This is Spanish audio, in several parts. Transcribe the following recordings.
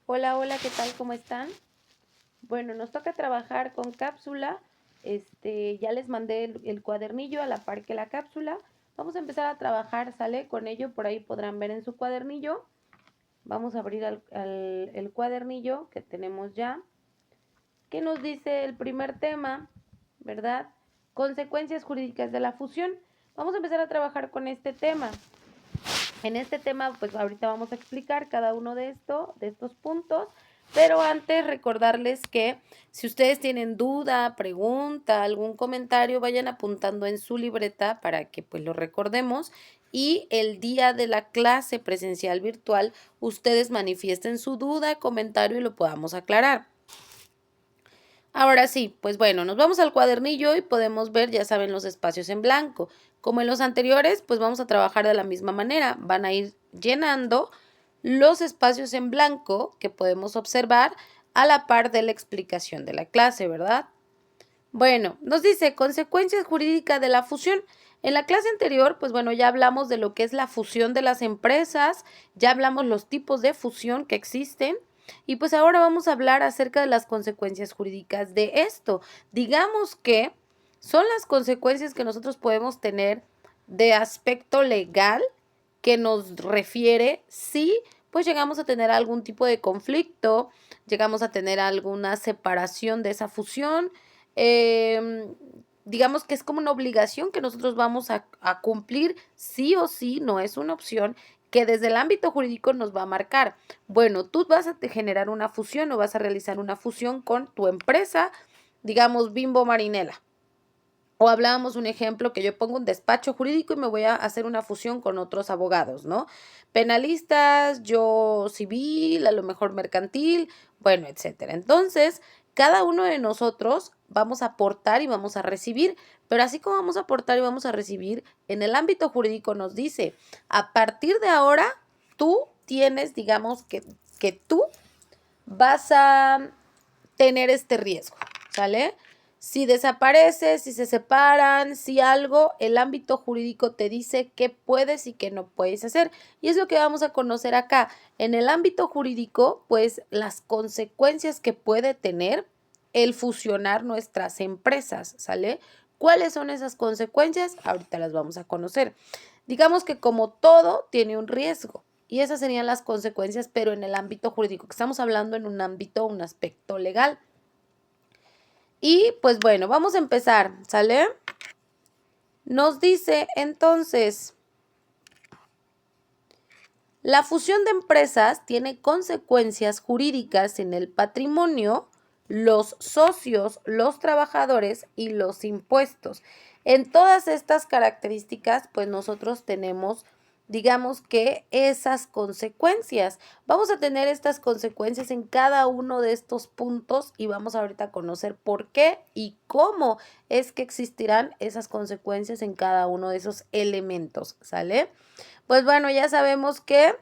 Hola, hola, ¿qué tal? ¿Cómo están? Bueno, nos toca trabajar con cápsula. Ya les mandé el cuadernillo a la par que la cápsula. Vamos a empezar a trabajar, ¿sale? Con ello, por ahí podrán ver en su cuadernillo. Vamos a abrir el cuadernillo que tenemos ya. ¿Qué nos dice el primer tema? ¿Verdad? Consecuencias jurídicas de la fusión. Vamos a empezar a trabajar con este tema. En este tema, pues ahorita vamos a explicar cada uno de estos puntos, pero antes recordarles que si ustedes tienen duda, pregunta, algún comentario, vayan apuntando en su libreta para que pues lo recordemos y el día de la clase presencial virtual ustedes manifiesten su duda, comentario y lo podamos aclarar. Ahora sí, pues bueno, nos vamos al cuadernillo y podemos ver, ya saben, los espacios en blanco. Como en los anteriores, pues vamos a trabajar de la misma manera. Van a ir llenando los espacios en blanco que podemos observar a la par de la explicación de la clase, ¿verdad? Bueno, nos dice consecuencias jurídicas de la fusión. En la clase anterior, pues bueno, ya hablamos de lo que es la fusión de las empresas, ya hablamos los tipos de fusión que existen y pues ahora vamos a hablar acerca de las consecuencias jurídicas de esto. Digamos que son las consecuencias que nosotros podemos tener de aspecto legal que nos refiere si pues llegamos a tener algún tipo de conflicto, llegamos a tener alguna separación de esa fusión, eh, digamos que es como una obligación que nosotros vamos a cumplir sí o sí, no es una opción que desde el ámbito jurídico nos va a marcar. Bueno, tú vas a generar una fusión o vas a realizar una fusión con tu empresa, digamos Bimbo Marinela. O hablábamos un ejemplo que yo pongo un despacho jurídico y me voy a hacer una fusión con otros abogados, ¿no? Penalistas, yo civil, a lo mejor mercantil, bueno, etcétera. Entonces, cada uno de nosotros vamos a aportar y vamos a recibir, pero así como vamos a aportar y vamos a recibir, en el ámbito jurídico nos dice, a partir de ahora, tú tienes, digamos que tú vas a tener este riesgo, ¿sale? Si desaparece, si se separan, si algo, el ámbito jurídico te dice qué puedes y qué no puedes hacer. Y es lo que vamos a conocer acá. En el ámbito jurídico, pues las consecuencias que puede tener el fusionar nuestras empresas, ¿sale? ¿Cuáles son esas consecuencias? Ahorita las vamos a conocer. Digamos que como todo tiene un riesgo. Y esas serían las consecuencias, pero en el ámbito jurídico, que estamos hablando en un ámbito, un aspecto legal. Y pues bueno, vamos a empezar, ¿sale? Nos dice entonces, la fusión de empresas tiene consecuencias jurídicas en el patrimonio, los socios, los trabajadores y los impuestos. En todas estas características, pues nosotros tenemos, digamos que esas consecuencias. Vamos a tener estas consecuencias en cada uno de estos puntos y vamos ahorita a conocer por qué y cómo es que existirán esas consecuencias en cada uno de esos elementos, ¿sale? Pues bueno, ya sabemos que,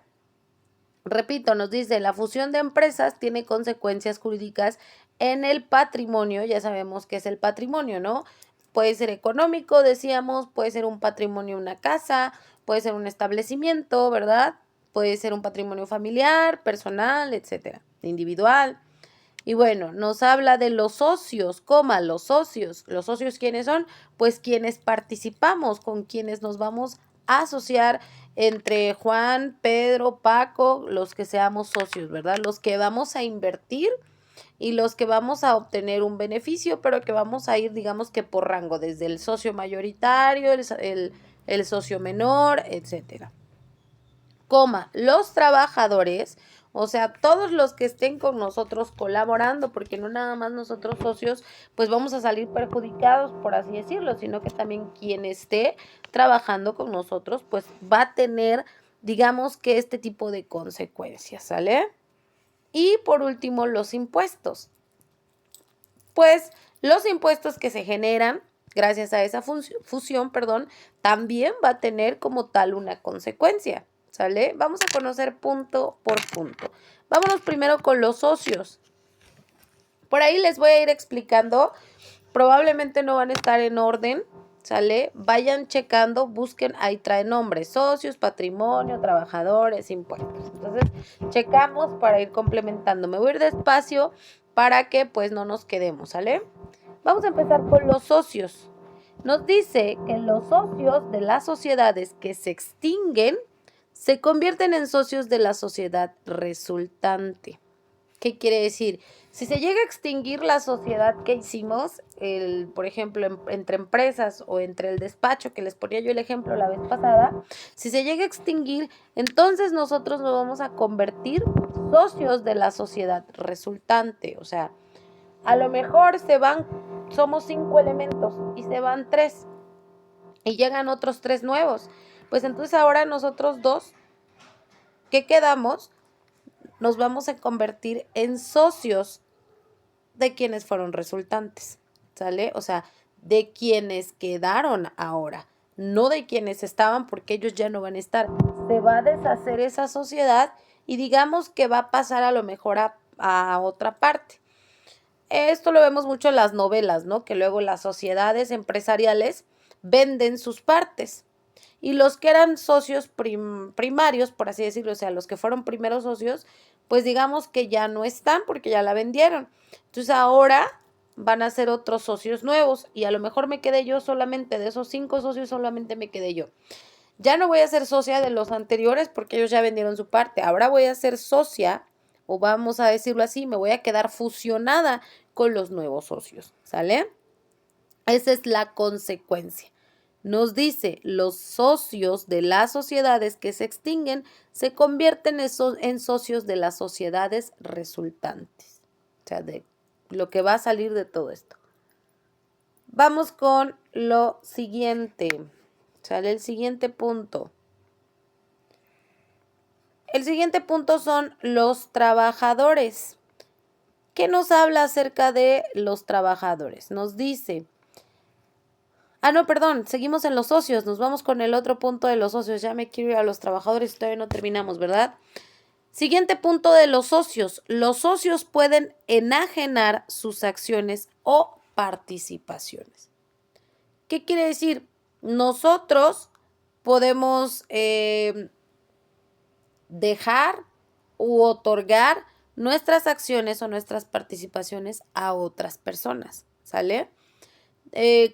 repito, nos dice, la fusión de empresas tiene consecuencias jurídicas en el patrimonio, ya sabemos qué es el patrimonio, ¿no? Puede ser económico, decíamos, puede ser un patrimonio, una casa, puede ser un establecimiento, ¿verdad? Puede ser un patrimonio familiar, personal, etcétera, individual. Y bueno, nos habla de los socios, los socios. ¿Los socios quiénes son? Pues quienes participamos, con quienes nos vamos a asociar entre Juan, Pedro, Paco, los que seamos socios, ¿verdad? Los que vamos a invertir y los que vamos a obtener un beneficio, pero que vamos a ir, digamos que por rango, desde el socio mayoritario, el socio menor, etcétera. Los trabajadores, o sea, todos los que estén con nosotros colaborando, porque no nada más nosotros socios, pues vamos a salir perjudicados, por así decirlo, sino que también quien esté trabajando con nosotros, pues va a tener, digamos que este tipo de consecuencias, ¿sale? Y por último, los impuestos. Pues los impuestos que se generan gracias a esa fusión, también va a tener como tal una consecuencia, ¿sale? Vamos a conocer punto por punto. Vámonos primero con los socios. Por ahí les voy a ir explicando, probablemente no van a estar en orden, ¿sale? Vayan checando, busquen, ahí trae nombres, socios, patrimonio, trabajadores, impuestos. Entonces, checamos para ir complementando. Me voy a ir despacio para que pues no nos quedemos, ¿sale? Vamos a empezar con los socios. Nos dice que los socios de las sociedades que se extinguen se convierten en socios de la sociedad resultante. ¿Qué quiere decir? Si se llega a extinguir la sociedad que hicimos, por ejemplo, entre empresas o entre el despacho, que les ponía yo el ejemplo la vez pasada, si se llega a extinguir, entonces nosotros nos vamos a convertir socios de la sociedad resultante. O sea, a lo mejor somos 5 elementos y se van 3 y llegan otros 3 nuevos. Pues entonces ahora nosotros 2, ¿qué quedamos? Nos vamos a convertir en socios de quienes fueron resultantes, ¿sale? O sea, de quienes quedaron ahora, no de quienes estaban, porque ellos ya no van a estar. Se va a deshacer esa sociedad y digamos que va a pasar a lo mejor a otra parte. Esto lo vemos mucho en las novelas, ¿no? Que luego las sociedades empresariales venden sus partes. Y los que eran socios primarios, por así decirlo, o sea, los que fueron primeros socios, pues digamos que ya no están porque ya la vendieron. Entonces ahora van a ser otros socios nuevos y a lo mejor me quedé yo solamente, de esos 5 socios solamente me quedé yo. Ya no voy a ser socia de los anteriores porque ellos ya vendieron su parte. Ahora voy a ser socia, o vamos a decirlo así, me voy a quedar fusionada con los nuevos socios, ¿sale? Esa es la consecuencia. Nos dice, los socios de las sociedades que se extinguen se convierten en socios de las sociedades resultantes. O sea, de lo que va a salir de todo esto. Vamos con lo siguiente. Sale el siguiente punto. El siguiente punto son los trabajadores. ¿Qué nos habla acerca de los trabajadores? Nos dice... no, perdón, seguimos en los socios, nos vamos con el otro punto de los socios, ya me quiero ir a los trabajadores y todavía no terminamos, ¿verdad? Siguiente punto de los socios pueden enajenar sus acciones o participaciones. ¿Qué quiere decir? Nosotros podemos dejar u otorgar nuestras acciones o nuestras participaciones a otras personas, ¿sale?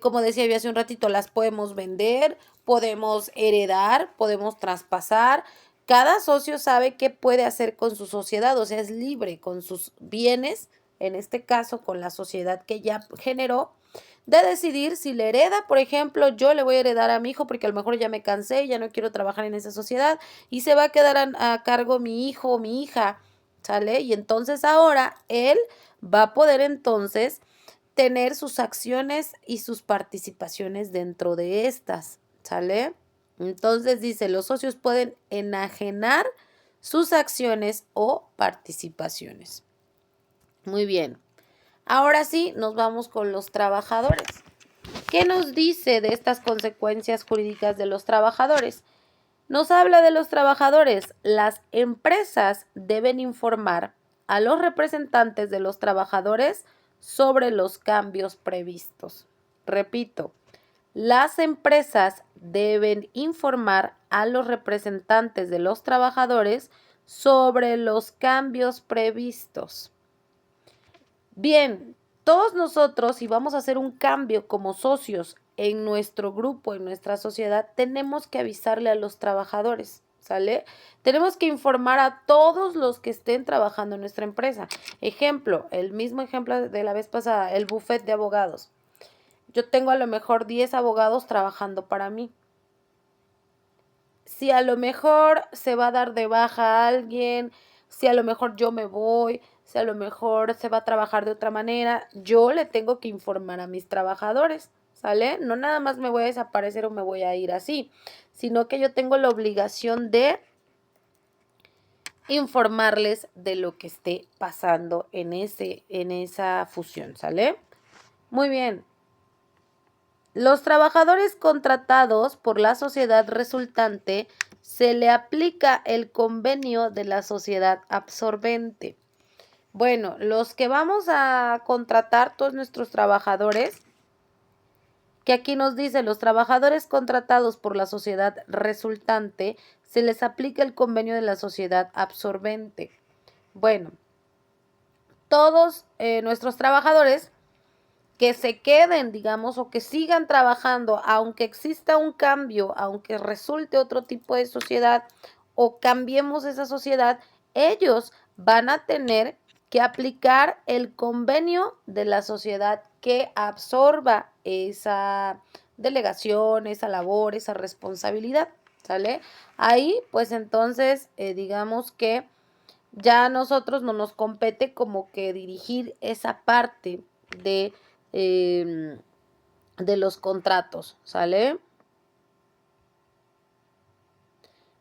Como decía yo hace un ratito, las podemos vender, podemos heredar, podemos traspasar. Cada socio sabe qué puede hacer con su sociedad, o sea, es libre con sus bienes, en este caso con la sociedad que ya generó, de decidir si le hereda. Por ejemplo, yo le voy a heredar a mi hijo porque a lo mejor ya me cansé, ya no quiero trabajar en esa sociedad y se va a quedar a cargo mi hijo o mi hija, ¿sale? Y entonces ahora él va a poder entonces tener sus acciones y sus participaciones dentro de estas, ¿sale? Entonces dice, los socios pueden enajenar sus acciones o participaciones. Muy bien. Ahora sí, nos vamos con los trabajadores. ¿Qué nos dice de estas consecuencias jurídicas de los trabajadores? Nos habla de los trabajadores. Las empresas deben informar a los representantes de los trabajadores sobre los cambios previstos. Repito, las empresas deben informar a los representantes de los trabajadores sobre los cambios previstos. Bien, todos nosotros, si vamos a hacer un cambio como socios en nuestro grupo, en nuestra sociedad, tenemos que avisarle a los trabajadores, ¿sale? Tenemos que informar a todos los que estén trabajando en nuestra empresa. Ejemplo, el mismo ejemplo de la vez pasada, el bufete de abogados. Yo tengo a lo mejor 10 abogados trabajando para mí. Si a lo mejor se va a dar de baja a alguien, si a lo mejor yo me voy, si a lo mejor se va a trabajar de otra manera, yo le tengo que informar a mis trabajadores, ¿sale? No nada más me voy a desaparecer o me voy a ir así, sino que yo tengo la obligación de informarles de lo que esté pasando en esa fusión, ¿sale? Muy bien. Los trabajadores contratados por la sociedad resultante se le aplica el convenio de la sociedad absorbente. Bueno, los que vamos a contratar, todos nuestros trabajadores, que aquí nos dice, los trabajadores contratados por la sociedad resultante se les aplica el convenio de la sociedad absorbente. Bueno, todos nuestros trabajadores que se queden, digamos, o que sigan trabajando, aunque exista un cambio, aunque resulte otro tipo de sociedad o cambiemos esa sociedad, ellos van a tener que aplicar el convenio de la sociedad que absorba esa delegación, esa labor, esa responsabilidad, ¿sale? Ahí, pues entonces, digamos que ya a nosotros no nos compete como que dirigir esa parte de los contratos, ¿sale?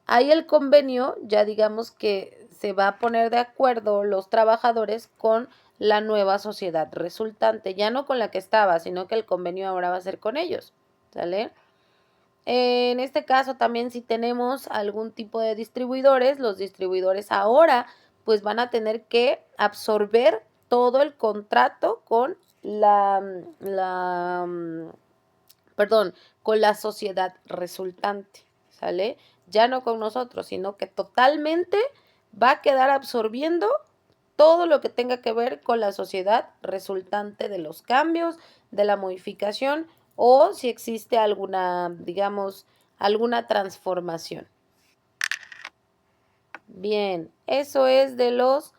Ahí el convenio, ya digamos que se va a poner de acuerdo los trabajadores con la nueva sociedad resultante, ya no con la que estaba, sino que el convenio ahora va a ser con ellos, ¿sale? En este caso también si tenemos algún tipo de distribuidores, los distribuidores ahora pues van a tener que absorber todo el contrato con con la sociedad resultante, ¿sale? Ya no con nosotros, sino que totalmente va a quedar absorbiendo todo lo que tenga que ver con la sociedad resultante de los cambios, de la modificación o si existe alguna, digamos, alguna transformación. Bien, eso es de los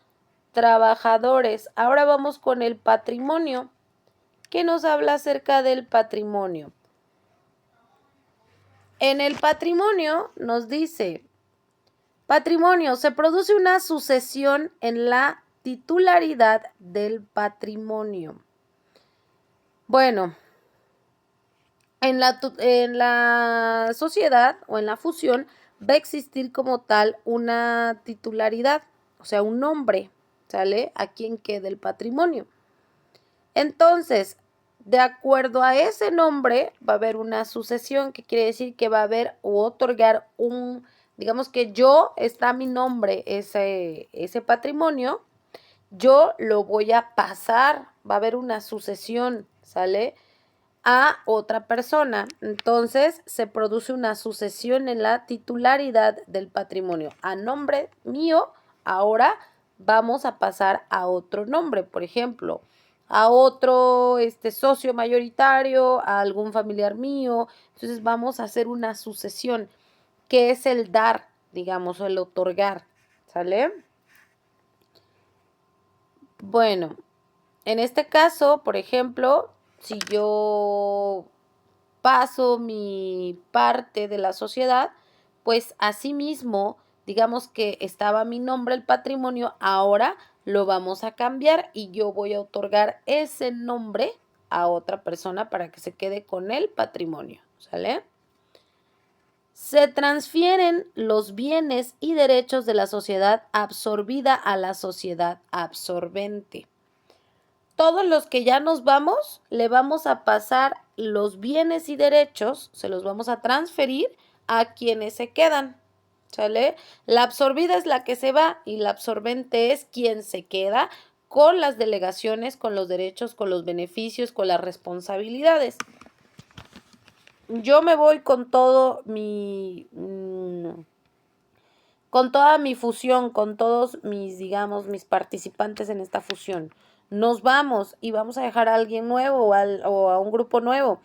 trabajadores. Ahora vamos con el patrimonio. ¿Qué nos habla acerca del patrimonio? En el patrimonio nos dice, patrimonio, se produce una sucesión en la titularidad del patrimonio. Bueno, en la sociedad o en la fusión va a existir como tal una titularidad, o sea, un nombre, ¿sale? A quien quede el patrimonio. Entonces, de acuerdo a ese nombre, va a haber una sucesión, que quiere decir que va a haber o otorgar un, digamos que yo, está mi nombre, ese patrimonio, yo lo voy a pasar, va a haber una sucesión, ¿sale? A otra persona. Entonces, se produce una sucesión en la titularidad del patrimonio. A nombre mío, ahora vamos a pasar a otro nombre, por ejemplo, a otro socio mayoritario, a algún familiar mío. Entonces, vamos a hacer una sucesión, que es el dar, digamos, o el otorgar, ¿sale? Bueno, en este caso, por ejemplo, si yo paso mi parte de la sociedad, pues asimismo, digamos que estaba mi nombre, el patrimonio, ahora lo vamos a cambiar y yo voy a otorgar ese nombre a otra persona para que se quede con el patrimonio, ¿sale? Se transfieren los bienes y derechos de la sociedad absorbida a la sociedad absorbente. Todos los que ya nos vamos, le vamos a pasar los bienes y derechos, se los vamos a transferir a quienes se quedan, ¿sale? La absorbida es la que se va y la absorbente es quien se queda con las delegaciones, con los derechos, con los beneficios, con las responsabilidades. Yo me voy con todo con toda mi fusión, con todos mis, digamos, mis participantes en esta fusión. Nos vamos y vamos a dejar a alguien nuevo o a un grupo nuevo.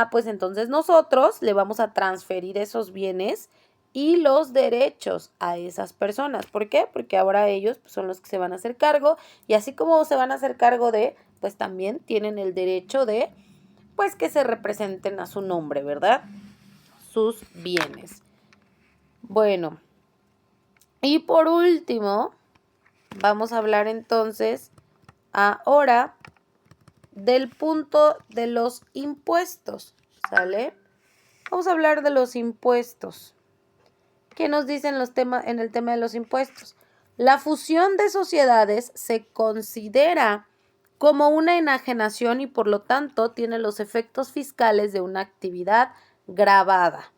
Pues entonces nosotros le vamos a transferir esos bienes y los derechos a esas personas. ¿Por qué? Porque ahora ellos pues, son los que se van a hacer cargo y así como se van a hacer cargo de, pues también tienen el derecho de, pues que se representen a su nombre, ¿verdad? Sus bienes. Bueno. Y por último, vamos a hablar entonces ahora del punto de los impuestos, ¿sale? Vamos a hablar de los impuestos. ¿Qué nos dicen en el tema de los impuestos? La fusión de sociedades se considera como una enajenación y por lo tanto tiene los efectos fiscales de una actividad gravada.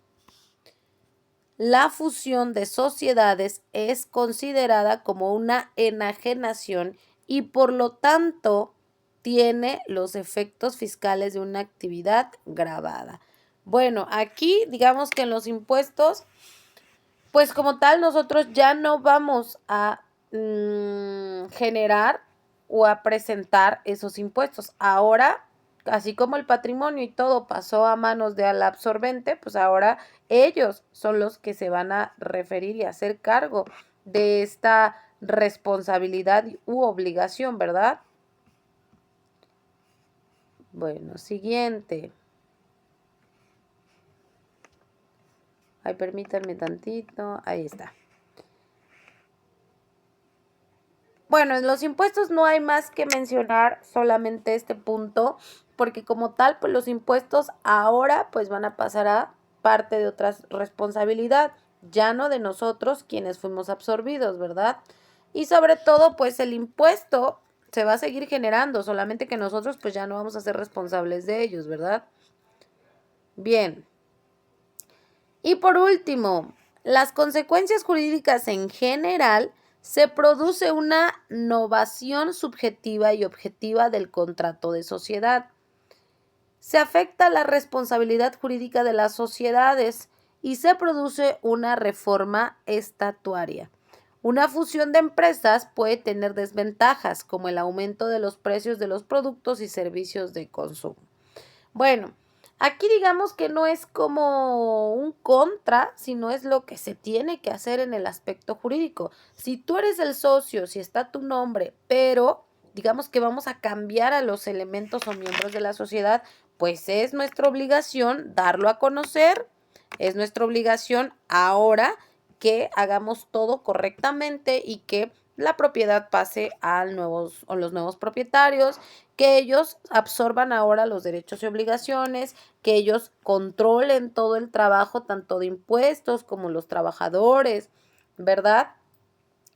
La fusión de sociedades es considerada como una enajenación y por lo tanto tiene los efectos fiscales de una actividad grabada. Bueno, aquí digamos que en los impuestos, pues como tal nosotros ya no vamos a generar o a presentar esos impuestos. Ahora, así como el patrimonio y todo pasó a manos de al absorbente, pues ahora ellos son los que se van a referir y hacer cargo de esta responsabilidad u obligación, ¿verdad? Bueno, siguiente. Ay, permítanme tantito. Ahí está. Bueno, en los impuestos no hay más que mencionar solamente este punto, porque como tal, pues los impuestos ahora pues van a pasar a parte de otra responsabilidad, ya no de nosotros quienes fuimos absorbidos, ¿verdad? Y sobre todo, pues el impuesto se va a seguir generando, solamente que nosotros pues ya no vamos a ser responsables de ellos, ¿verdad? Bien. Y por último, las consecuencias jurídicas en general se produce una novación subjetiva y objetiva del contrato de sociedad. Se afecta la responsabilidad jurídica de las sociedades y se produce una reforma estatuaria. Una fusión de empresas puede tener desventajas, como el aumento de los precios de los productos y servicios de consumo. Bueno, aquí digamos que no es como un contra, sino es lo que se tiene que hacer en el aspecto jurídico. Si tú eres el socio, si está tu nombre, pero digamos que vamos a cambiar a los elementos o miembros de la sociedad, pues es nuestra obligación darlo a conocer, es nuestra obligación ahora que hagamos todo correctamente y que la propiedad pase a los nuevos propietarios, que ellos absorban ahora los derechos y obligaciones, que ellos controlen todo el trabajo, tanto de impuestos como los trabajadores, ¿verdad?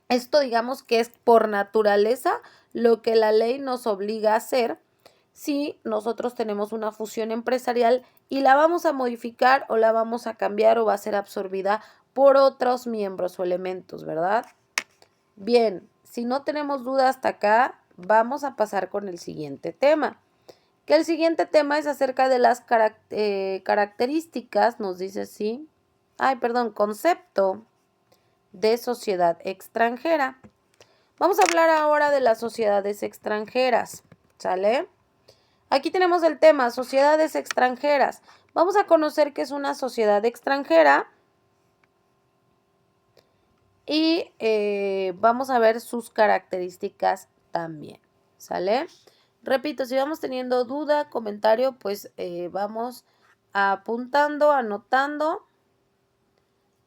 Esto digamos que es por naturaleza lo que la ley nos obliga a hacer si nosotros tenemos una fusión empresarial y la vamos a modificar o la vamos a cambiar o va a ser absorbida por otros miembros o elementos, ¿verdad? Bien, si no tenemos duda hasta acá, vamos a pasar con el siguiente tema. Que el siguiente tema es acerca de las características, nos dice así. Concepto de sociedad extranjera. Vamos a hablar ahora de las sociedades extranjeras, ¿sale? Aquí tenemos el tema, sociedades extranjeras. Vamos a conocer qué es una sociedad extranjera y vamos a ver sus características también, ¿sale? Repito, si vamos teniendo duda, comentario, pues vamos apuntando, anotando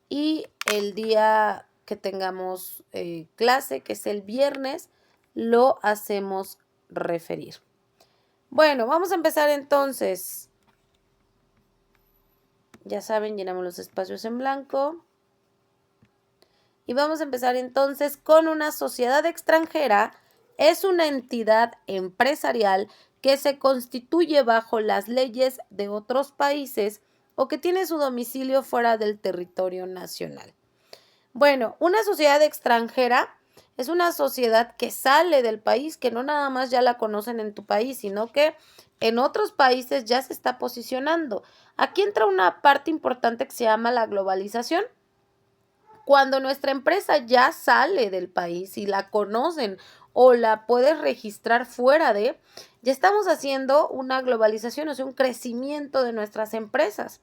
y el día que tengamos clase, que es el viernes, lo hacemos referir. Bueno, vamos a empezar entonces. Ya saben, llenamos los espacios en blanco. Y vamos a empezar entonces con una sociedad extranjera. Es una entidad empresarial que se constituye bajo las leyes de otros países o que tiene su domicilio fuera del territorio nacional. Bueno, una sociedad extranjera es una sociedad que sale del país, que no nada más ya la conocen en tu país, sino que en otros países ya se está posicionando. Aquí entra una parte importante que se llama la globalización. Cuando nuestra empresa ya sale del país y la conocen o la puedes registrar fuera de, ya estamos haciendo una globalización, o sea, un crecimiento de nuestras empresas.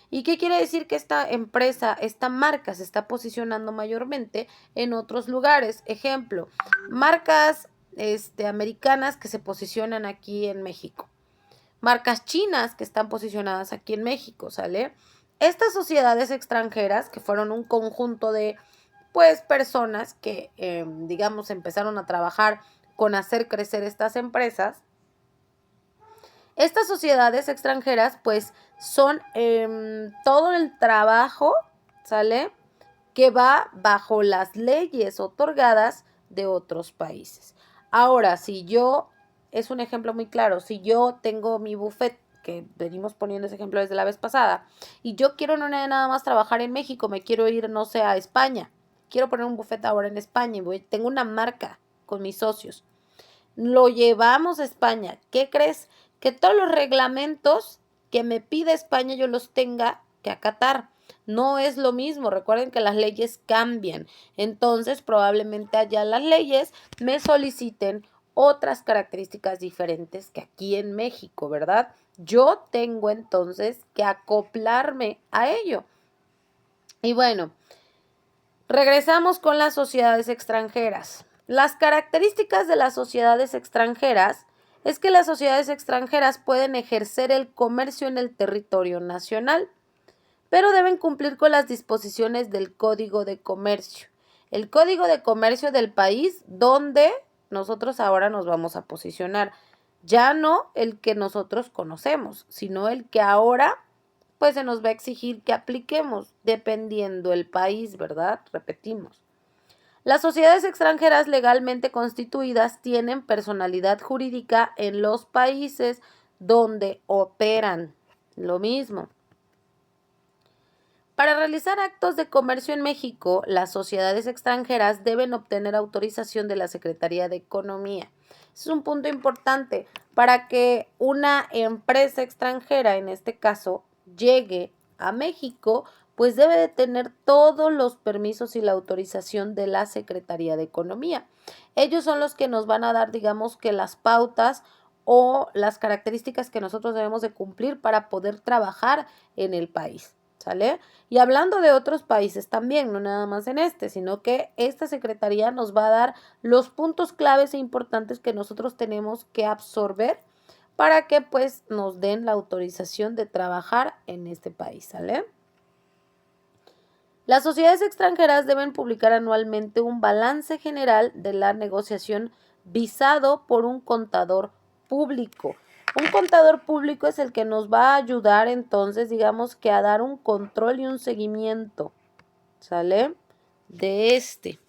¿Y qué quiere decir? Que esta empresa, esta marca se está posicionando mayormente en otros lugares. Ejemplo, marcas americanas que se posicionan aquí en México. Marcas chinas que están posicionadas aquí en México, ¿sale? Estas sociedades extranjeras, que fueron un conjunto de, pues, personas que, digamos, empezaron a trabajar con hacer crecer estas empresas, estas sociedades extranjeras, pues, son todo el trabajo, ¿sale? Que va bajo las leyes otorgadas de otros países. Ahora, es un ejemplo muy claro, si yo tengo mi buffet, que venimos poniendo ese ejemplo desde la vez pasada, y yo quiero no nada más trabajar en México, me quiero ir, no sé, a España, quiero poner un buffet ahora en España, tengo una marca con mis socios. lo llevamos a España. ¿Qué crees? Que todos los reglamentos que me pide España yo los tenga que acatar. No es lo mismo, recuerden que las leyes cambian, entonces probablemente allá las leyes me soliciten otras características diferentes que aquí en México, ¿verdad? Yo tengo entonces que acoplarme a ello. Y bueno, regresamos con las sociedades extranjeras. Las características de las sociedades extranjeras es que las sociedades extranjeras pueden ejercer el comercio en el territorio nacional, pero deben cumplir con las disposiciones del Código de Comercio. El Código de Comercio del país donde nosotros ahora nos vamos a posicionar. Ya no el que nosotros conocemos, sino el que ahora pues se nos va a exigir que apliquemos dependiendo el país, ¿verdad? Repetimos. Las sociedades extranjeras legalmente constituidas tienen personalidad jurídica en los países donde operan. Lo mismo. Para realizar actos de comercio en México, las sociedades extranjeras deben obtener autorización de la Secretaría de Economía. Es un punto importante para que una empresa extranjera, en este caso, llegue a México, pues debe de tener todos los permisos y la autorización de la Secretaría de Economía. Ellos son los que nos van a dar, digamos que las pautas o las características que nosotros debemos de cumplir para poder trabajar en el país. ¿Sale? Y hablando de otros países también, no nada más en este, sino que esta secretaría nos va a dar los puntos claves e importantes que nosotros tenemos que absorber para que pues nos den la autorización de trabajar en este país, ¿sale? Las sociedades extranjeras deben publicar anualmente un balance general de la negociación visado por un contador público. Un contador público es el que nos va a ayudar entonces, digamos que a dar un control y un seguimiento, ¿sale? De este.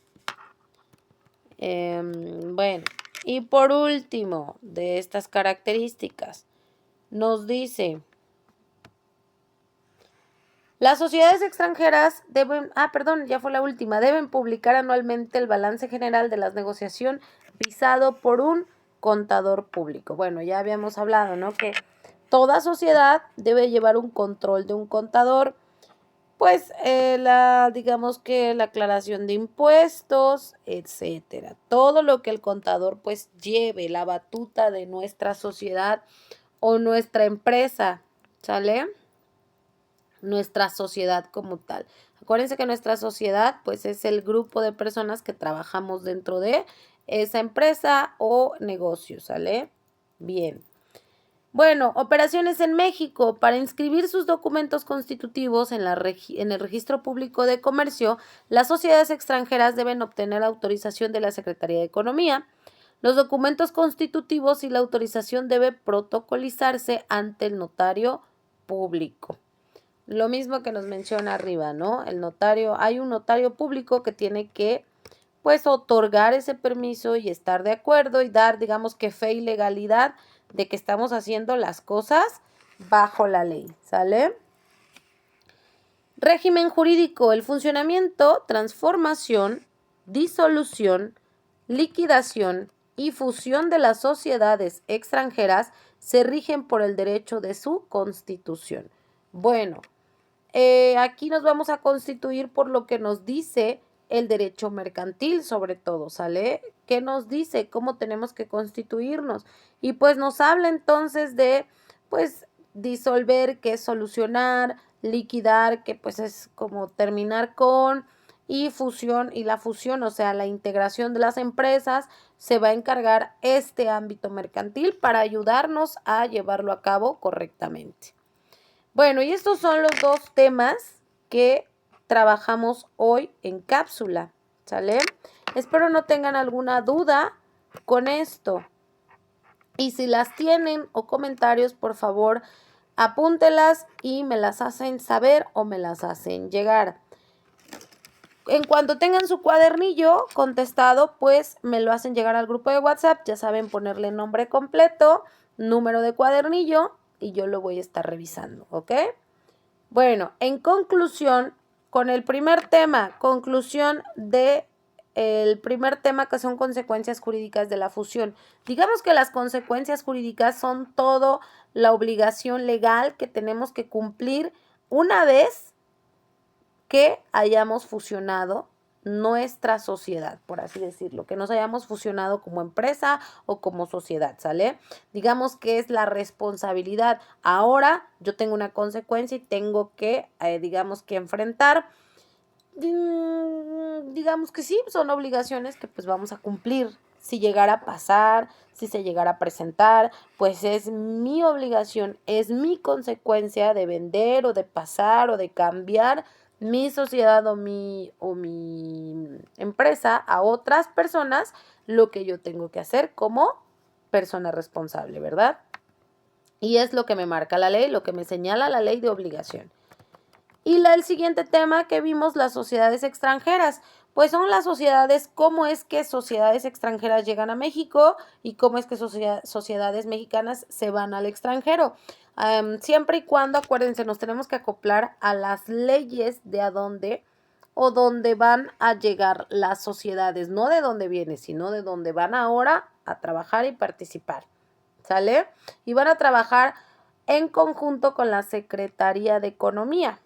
Bueno, y por último, de estas características, nos dice, las sociedades extranjeras deben, ya fue la última, deben publicar anualmente el balance general de la negociación visado por un contador público. Bueno, ya habíamos hablado, ¿no? Que toda sociedad debe llevar un control de un contador, pues digamos que la aclaración de impuestos, etcétera. Todo lo que el contador pues lleve la batuta de nuestra sociedad o nuestra empresa, ¿sale? Nuestra sociedad como tal. Acuérdense que nuestra sociedad pues es el grupo de personas que trabajamos dentro de esa empresa o negocio, ¿sale? Bien. Bueno, operaciones en México. Para inscribir sus documentos constitutivos en el Registro Público de Comercio, las sociedades extranjeras deben obtener autorización de la Secretaría de Economía. Los documentos constitutivos y la autorización debe protocolizarse ante el notario público. Lo mismo que nos menciona arriba, ¿no? El notario, hay un notario público que tiene que, pues, otorgar ese permiso y estar de acuerdo y dar, digamos que fe y legalidad de que estamos haciendo las cosas bajo la ley, ¿sale? Régimen jurídico, el funcionamiento, transformación, disolución, liquidación y fusión de las sociedades extranjeras se rigen por el derecho de su constitución. Bueno, aquí nos vamos a constituir por lo que nos dice el derecho mercantil, sobre todo, ¿sale? ¿Qué nos dice? ¿Cómo tenemos que constituirnos? Y pues nos habla entonces de, pues, disolver, que es solucionar, liquidar, que pues es como terminar con, y fusión, y la fusión, o sea, la integración de las empresas, se va a encargar este ámbito mercantil para ayudarnos a llevarlo a cabo correctamente. Bueno, y estos son los dos temas que trabajamos hoy en cápsula, ¿sale? Espero no tengan alguna duda con esto. Y si las tienen o comentarios, por favor, apúntelas y me las hacen saber o me las hacen llegar. En cuanto tengan su cuadernillo contestado, pues me lo hacen llegar al grupo de WhatsApp. Ya saben ponerle nombre completo, número de cuadernillo y yo lo voy a estar revisando, ¿ok? Bueno, en conclusión, con el primer tema, conclusión de el primer tema, que son consecuencias jurídicas de la fusión. Digamos que las consecuencias jurídicas son todo la obligación legal que tenemos que cumplir una vez que hayamos fusionado nuestra sociedad, por así decirlo, que nos hayamos fusionado como empresa o como sociedad, ¿sale? Digamos que es la responsabilidad. Ahora yo tengo una consecuencia y tengo que, digamos que enfrentar, digamos que sí, son obligaciones que pues vamos a cumplir. Si llegara a pasar, si se llegara a presentar, pues es mi obligación, es mi consecuencia de vender o de pasar o de cambiar mi sociedad o mi empresa a otras personas, lo que yo tengo que hacer como persona responsable, ¿verdad? Y es lo que me marca la ley, lo que me señala la ley de obligación. Y el siguiente tema que vimos, las sociedades extranjeras. Pues son las sociedades, cómo es que sociedades extranjeras llegan a México y cómo es que sociedades mexicanas se van al extranjero. Siempre y cuando, acuérdense, nos tenemos que acoplar a las leyes de a dónde o dónde van a llegar las sociedades, no de dónde vienen, sino de dónde van ahora a trabajar y participar. ¿Sale? Y van a trabajar en conjunto con la Secretaría de Economía.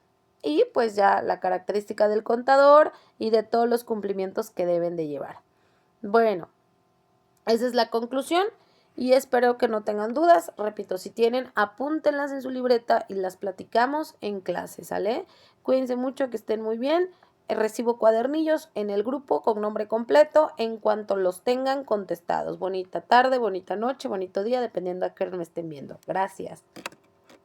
Y pues ya la característica del contador y de todos los cumplimientos que deben de llevar. Bueno, esa es la conclusión y espero que no tengan dudas. Repito, si tienen, apúntenlas en su libreta y las platicamos en clase, ¿sale? Cuídense mucho, que estén muy bien. Recibo cuadernillos en el grupo con nombre completo en cuanto los tengan contestados. Bonita tarde, bonita noche, bonito día, dependiendo a qué hora me estén viendo. Gracias.